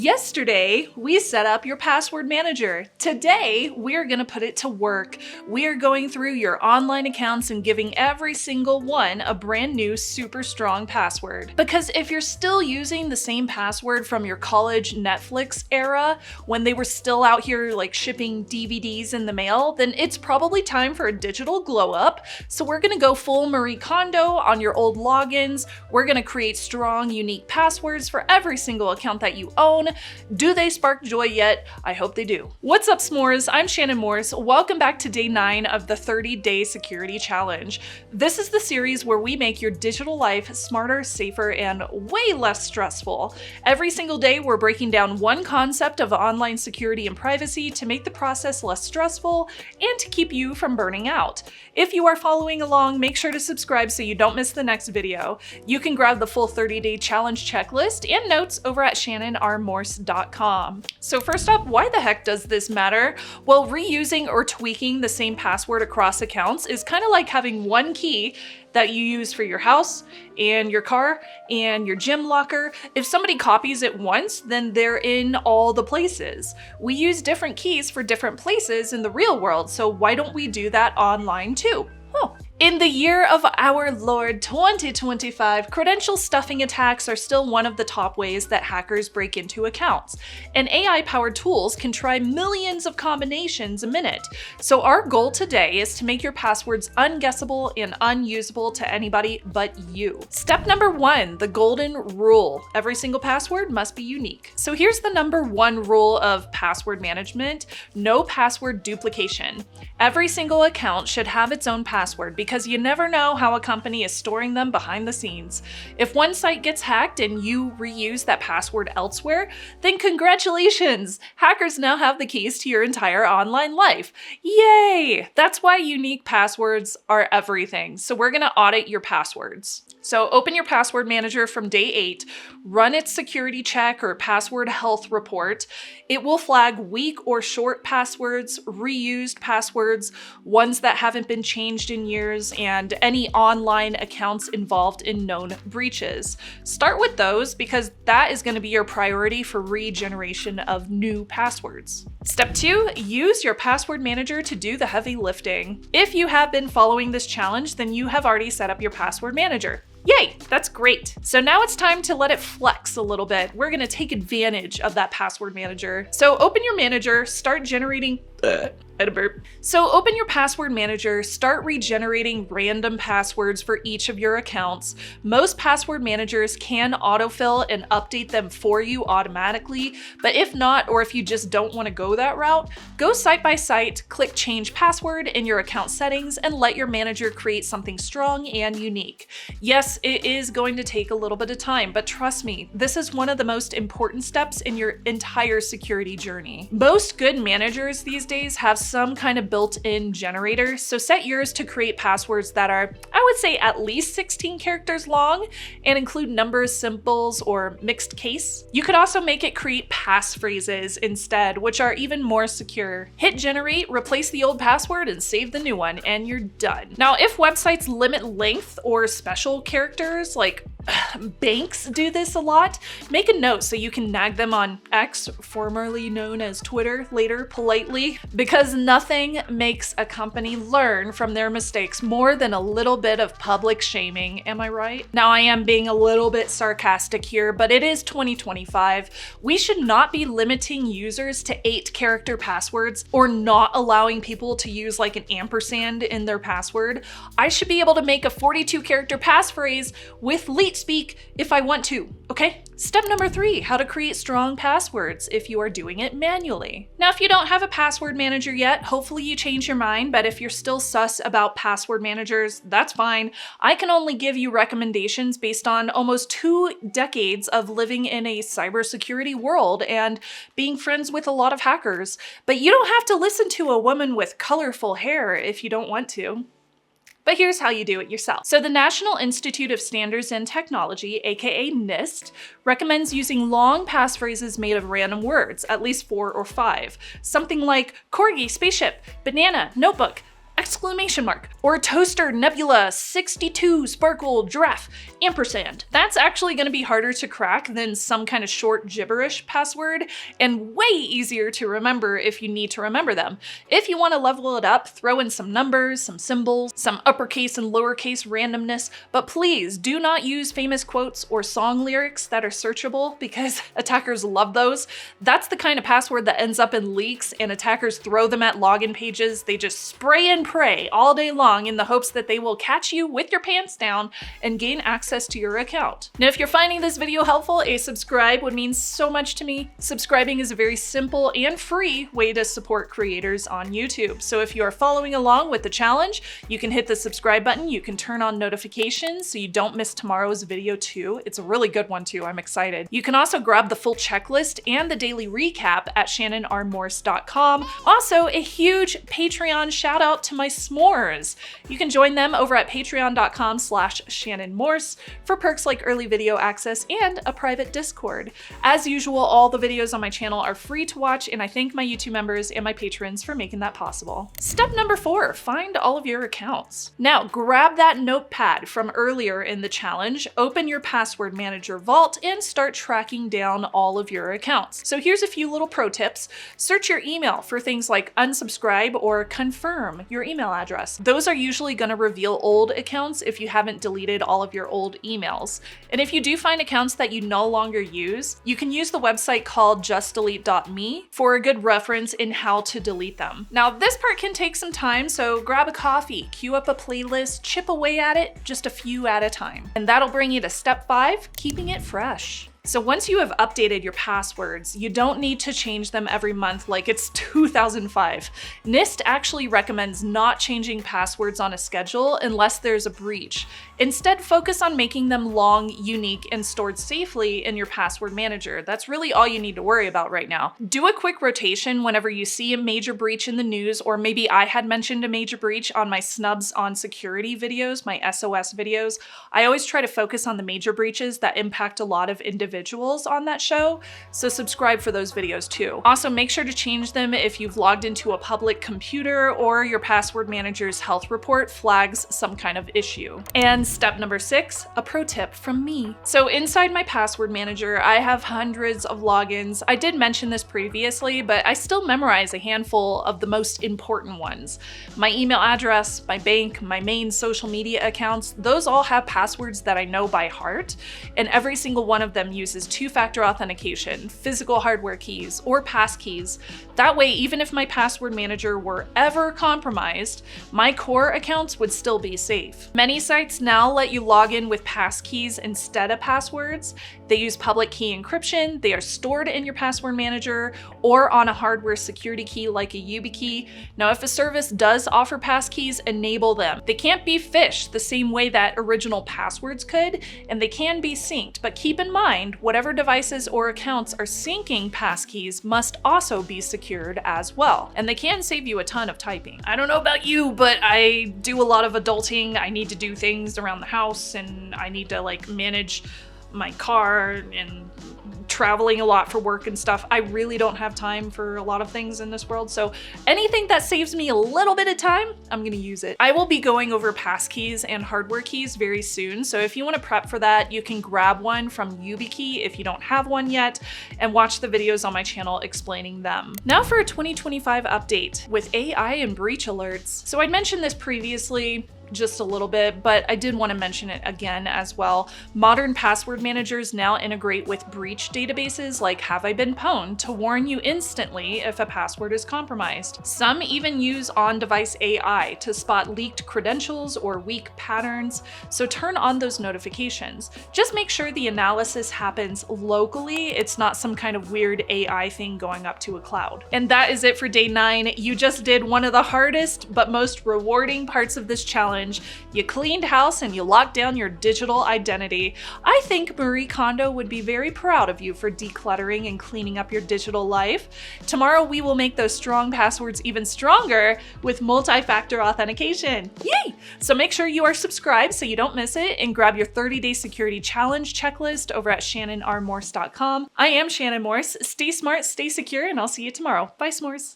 Yesterday, we set up your password manager. Today, we're gonna put it to work. We are going through your online accounts and giving every single one a brand new super strong password. Because if you're still using the same password from your college Netflix era, when they were still out here like shipping DVDs in the mail, then it's probably time for a digital glow up. So we're gonna go full Marie Kondo on your old logins. We're gonna create strong, unique passwords for every single account that you own. Do they spark joy yet? I hope they do. What's up, s'mores? I'm Shannon Morse. Welcome back to day 9 of the 30-day security challenge. This is the series where we make your digital life smarter, safer, and way less stressful. Every single day, we're breaking down one concept of online security and privacy to make the process less stressful and to keep you from burning out. If you are following along, make sure to subscribe so you don't miss the next video. You can grab the full 30-day challenge checklist and notes over at shannonrmorse.com. So first up, why the heck does this matter? Well, reusing or tweaking the same password across accounts is kind of like having one key that you use for your house and your car and your gym locker. If somebody copies it once, then they're in all the places. We use different keys for different places in the real world, so why don't we do that online too? In the year of our Lord 2025, credential stuffing attacks are still one of the top ways that hackers break into accounts. And AI-powered tools can try millions of combinations a minute. So our goal today is to make your passwords unguessable and unusable to anybody but you. Step number 1, the golden rule. Every single password must be unique. So here's the number 1 rule of password management: no password duplication. Every single account should have its own password because you never know how a company is storing them behind the scenes. If one site gets hacked and you reuse that password elsewhere, then congratulations! Hackers now have the keys to your entire online life. Yay! That's why unique passwords are everything. So we're gonna audit your passwords. So open your password manager from day 8, run its security check or password health report. It will flag weak or short passwords, reused passwords, ones that haven't been changed in years, and any online accounts involved in known breaches. Start with those because that is going to be your priority for regeneration of new passwords. Step 2, use your password manager to do the heavy lifting. If you have been following this challenge, then you have already set up your password manager. Yay, that's great. So now it's time to let it flex a little bit. We're gonna take advantage of that password manager. So open your manager, start generating So open your password manager, start regenerating random passwords for each of your accounts. Most password managers can autofill and update them for you automatically, but if not, or if you just don't want to go that route, go site by site, click change password in your account settings, and let your manager create something strong and unique. Yes, it is going to take a little bit of time, but trust me, this is one of the most important steps in your entire security journey. Most good managers these days have some kind of built-in generator, so set yours to create passwords that are, I would say, at least 16 characters long and include numbers, symbols, or mixed case. You could also make it create passphrases instead, which are even more secure. Hit generate, replace the old password, and save the new one, and you're done. Now, if websites limit length or special characters, like banks do this a lot, make a note so you can nag them on X, formerly known as Twitter, later politely, because nothing makes a company learn from their mistakes more than a little bit of public shaming, am I right? Now, I am being a little bit sarcastic here, but it is 2025. We should not be limiting users to 8-character passwords or not allowing people to use like an ampersand in their password. I should be able to make a 42-character passphrase with leet speak if I want to, okay? Step number 3, how to create strong passwords if you are doing it manually. Now, if you don't have a password manager yet, hopefully you change your mind, but if you're still sus about password managers, that's fine. I can only give you recommendations based on almost 2 decades of living in a cybersecurity world and being friends with a lot of hackers. But you don't have to listen to a woman with colorful hair if you don't want to. But here's how you do it yourself. So the National Institute of Standards and Technology, aka NIST, recommends using long passphrases made of random words, at least 4 or 5. Something like corgi, spaceship, banana, notebook. exclamation mark, or toaster nebula 62 sparkle giraffe ampersand. That's actually going to be harder to crack than some kind of short gibberish password, and way easier to remember if you need to remember them. If you want to level it up, throw in some numbers, some symbols, some uppercase and lowercase randomness, but please do not use famous quotes or song lyrics that are searchable because attackers love those. That's the kind of password that ends up in leaks and attackers throw them at login pages. They just spray and pray all day long in the hopes that they will catch you with your pants down and gain access to your account. Now, if you're finding this video helpful, a subscribe would mean so much to me. Subscribing is a very simple and free way to support creators on YouTube. So if you are following along with the challenge, you can hit the subscribe button. You can turn on notifications so you don't miss tomorrow's video too. It's a really good one too. I'm excited. You can also grab the full checklist and the daily recap at shannonrmorse.com. Also, a huge Patreon shout out to my s'mores. You can join them over at patreon.com/shannonmorse for perks like early video access and a private Discord. As usual, all the videos on my channel are free to watch, and I thank my YouTube members and my patrons for making that possible. Step number 4, find all of your accounts. Now, grab that notepad from earlier in the challenge, open your password manager vault, and start tracking down all of your accounts. So here's a few little pro tips. Search your email for things like unsubscribe or confirm your email address. Those are usually going to reveal old accounts if you haven't deleted all of your old emails. And if you do find accounts that you no longer use, you can use the website called justdelete.me for a good reference in how to delete them. Now, this part can take some time, so grab a coffee, queue up a playlist, chip away at it, just a few at a time. And that'll bring you to step 5, keeping it fresh. So once you have updated your passwords, you don't need to change them every month like it's 2005. NIST actually recommends not changing passwords on a schedule unless there's a breach. Instead, focus on making them long, unique, and stored safely in your password manager. That's really all you need to worry about right now. Do a quick rotation whenever you see a major breach in the news, or maybe I had mentioned a major breach on my snubs on security videos, my SOS videos. I always try to focus on the major breaches that impact a lot of individuals on that show, so subscribe for those videos too. Also, make sure to change them if you've logged into a public computer or your password manager's health report flags some kind of issue. And step number 6, a pro tip from me. So inside my password manager, I have hundreds of logins. I did mention this previously, but I still memorize a handful of the most important ones. My email address, my bank, my main social media accounts, those all have passwords that I know by heart, and every single one of them uses two-factor authentication, physical hardware keys, or passkeys. That way, even if my password manager were ever compromised, my core accounts would still be safe. Many sites now let you log in with passkeys instead of passwords. They use public key encryption, they are stored in your password manager, or on a hardware security key like a YubiKey. Now, if a service does offer passkeys, enable them. They can't be phished the same way that original passwords could, and they can be synced, but keep in mind, whatever devices or accounts are syncing passkeys must also be secured as well. And they can save you a ton of typing. I don't know about you, but I do a lot of adulting. I need to do things around the house, and I need to manage my car and traveling a lot for work and stuff. I really don't have time for a lot of things in this world, so anything that saves me a little bit of time, I'm gonna use it. I will be going over passkeys and hardware keys very soon, so if you want to prep for that, you can grab one from YubiKey if you don't have one yet, and watch the videos on my channel explaining them. Now for a 2025 update with AI and breach alerts. So I mentioned this previously, just a little bit, but I did want to mention it again as well. Modern password managers now integrate with breach databases like Have I Been Pwned to warn you instantly if a password is compromised. Some even use on-device AI to spot leaked credentials or weak patterns, so turn on those notifications. Just make sure the analysis happens locally. It's not some kind of weird AI thing going up to a cloud. And that is it for day 9. You just did one of the hardest but most rewarding parts of this challenge. You cleaned house and you locked down your digital identity. I think Marie Kondo would be very proud of you for decluttering and cleaning up your digital life. Tomorrow we will make those strong passwords even stronger with multi-factor authentication. Yay! So make sure you are subscribed so you don't miss it, and grab your 30-day security challenge checklist over at shannonrmorse.com. I am Shannon Morse. Stay smart, stay secure, and I'll see you tomorrow. Bye, s'mores.